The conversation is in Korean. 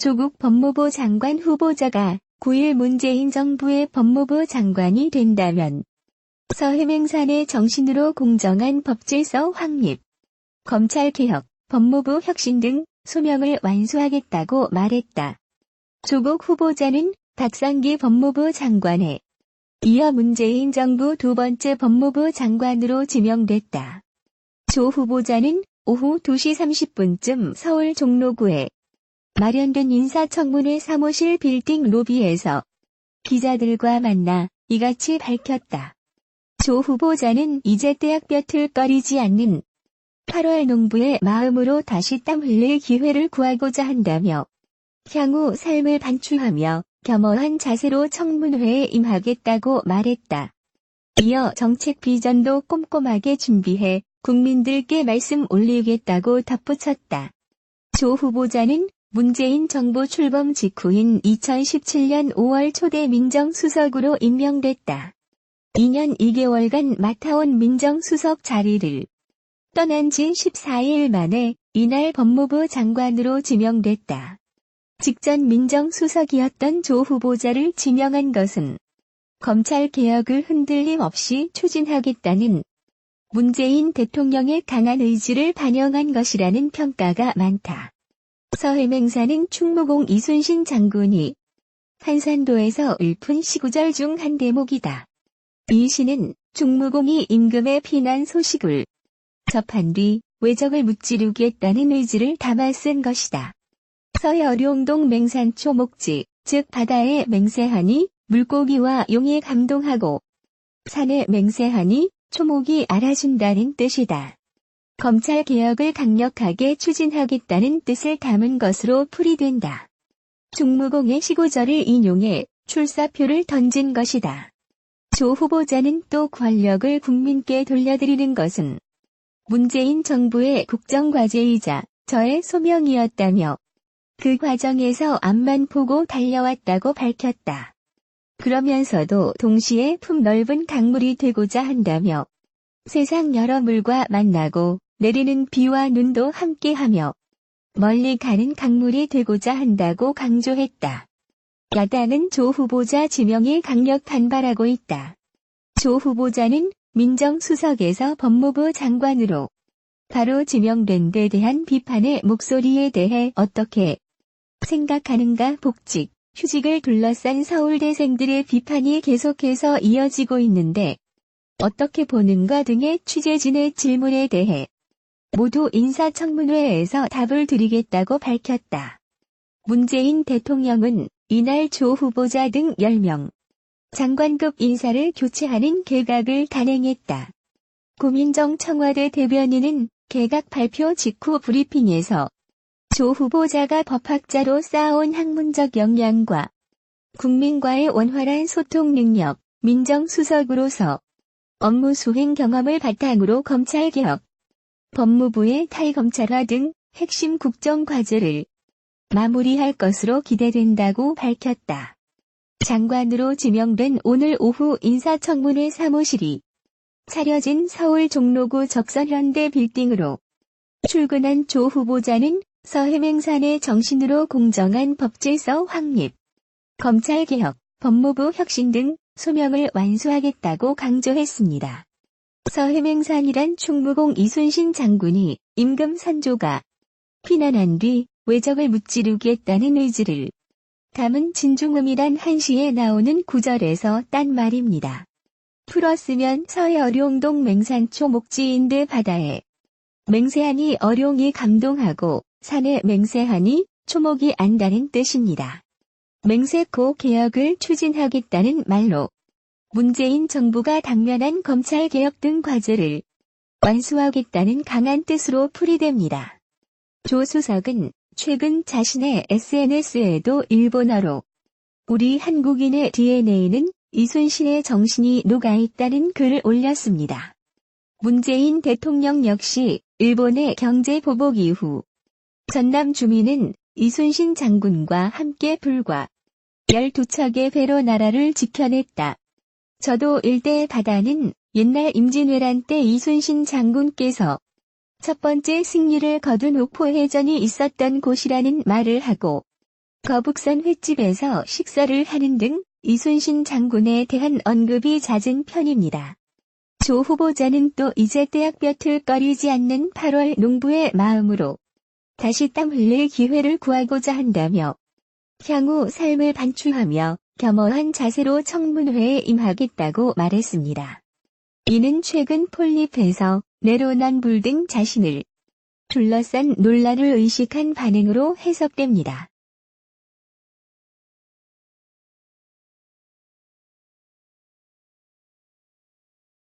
조국 법무부 장관 후보자가 9일 문재인 정부의 법무부 장관이 된다면 서해맹산의 정신으로 공정한 법질서 확립, 검찰개혁, 법무부 혁신 등 소명을 완수하겠다고 말했다. 조국 후보자는 박상기 법무부 장관에 이어 문재인 정부 두 번째 법무부 장관으로 지명됐다. 조 후보자는 오후 2시 30분쯤 서울 종로구에 마련된 인사청문회 사무실 빌딩 로비에서 기자들과 만나 이같이 밝혔다. 조 후보자는 이제 떼약볕을 꺼리지 않는 8월 농부의 마음으로 다시 땀 흘릴 기회를 구하고자 한다며 향후 삶을 반추하며 겸허한 자세로 청문회에 임하겠다고 말했다. 이어 정책 비전도 꼼꼼하게 준비해 국민들께 말씀 올리겠다고 덧붙였다. 조 후보자는 문재인 정부 출범 직후인 2017년 5월 초대 민정수석으로 임명됐다. 2년 2개월간 맡아온 민정수석 자리를 떠난 지 14일 만에 이날 법무부 장관으로 지명됐다. 직전 민정수석이었던 조 후보자를 지명한 것은 검찰개혁을 흔들림 없이 추진하겠다는 문재인 대통령의 강한 의지를 반영한 것이라는 평가가 많다. 서해맹산은 충무공 이순신 장군이 한산도에서 읊은 시구절 중 한 대목이다. 이 시는 충무공이 임금의 피난 소식을 접한 뒤 외적을 무찌르겠다는 의지를 담아 쓴 것이다. 서해 어룡동 맹산초 목지, 즉 바다에 맹세하니 물고기와 용에 감동하고 산에 맹세하니 초목이 알아준다는 뜻이다. 검찰개혁을 강력하게 추진하겠다는 뜻을 담은 것으로 풀이된다. 충무공의 시구절을 인용해 출사표를 던진 것이다. 조 후보자는 또 권력을 국민께 돌려드리는 것은 문재인 정부의 국정과제이자 저의 소명이었다며 그 과정에서 앞만 보고 달려왔다고 밝혔다. 그러면서도 동시에 품넓은 강물이 되고자 한다며 세상 여러 물과 만나고 내리는 비와 눈도 함께하며 멀리 가는 강물이 되고자 한다고 강조했다. 야당은 조 후보자 지명에 강력 반발하고 있다. 조 후보자는 민정수석에서 법무부 장관으로 바로 지명된 데 대한 비판의 목소리에 대해 어떻게 생각하는가 복직, 휴직을 둘러싼 서울대생들의 비판이 계속해서 이어지고 있는데 어떻게 보는가 등의 취재진의 질문에 대해 모두 인사청문회에서 답을 드리겠다고 밝혔다. 문재인 대통령은 이날 조 후보자 등 10명 장관급 인사를 교체하는 개각을 단행했다. 고민정 청와대 대변인은 개각 발표 직후 브리핑에서 조 후보자가 법학자로 쌓아온 학문적 역량과 국민과의 원활한 소통 능력, 민정수석으로서 업무 수행 경험을 바탕으로 검찰개혁, 법무부의 탈검찰화 등 핵심 국정과제를 마무리할 것으로 기대된다고 밝혔다. 장관으로 지명된 오늘 오후 인사청문회 사무실이 차려진 서울 종로구 적선현대 빌딩으로 출근한 조 후보자는 서해맹산의 정신으로 공정한 법질서 확립, 검찰개혁, 법무부 혁신 등 소명을 완수하겠다고 강조했습니다. 서해맹산이란 충무공 이순신 장군이 임금 선조가 피난한 뒤 외적을 무찌르겠다는 의지를 담은 진중음이란 한시에 나오는 구절에서 딴 말입니다. 풀었으면 서해 어룡동 맹산초 목지인데 바다에 맹세하니 어룡이 감동하고 산에 맹세하니 초목이 안다는 뜻입니다. 맹세코 개혁을 추진하겠다는 말로 문재인 정부가 당면한 검찰개혁 등 과제를 완수하겠다는 강한 뜻으로 풀이됩니다. 조 수석은 최근 자신의 SNS에도 일본어로 우리 한국인의 DNA는 이순신의 정신이 녹아있다는 글을 올렸습니다. 문재인 대통령 역시 일본의 경제 보복 이후 전남 주민은 이순신 장군과 함께 불과 12척의 배로 나라를 지켜냈다. 저도 일대 바다는 옛날 임진왜란 때 이순신 장군께서 첫 번째 승리를 거둔 옥포해전이 있었던 곳이라는 말을 하고 거북선 횟집에서 식사를 하는 등 이순신 장군에 대한 언급이 잦은 편입니다. 조 후보자는 또 이제 떼약볕을 꺼리지 않는 8월 농부의 마음으로 다시 땀 흘릴 기회를 구하고자 한다며 향후 삶을 반추하며 겸허한 자세로 청문회에 임하겠다고 말했습니다. 이는 최근 폴립에서 내로남불 등 자신을 둘러싼 논란을 의식한 반응으로 해석됩니다.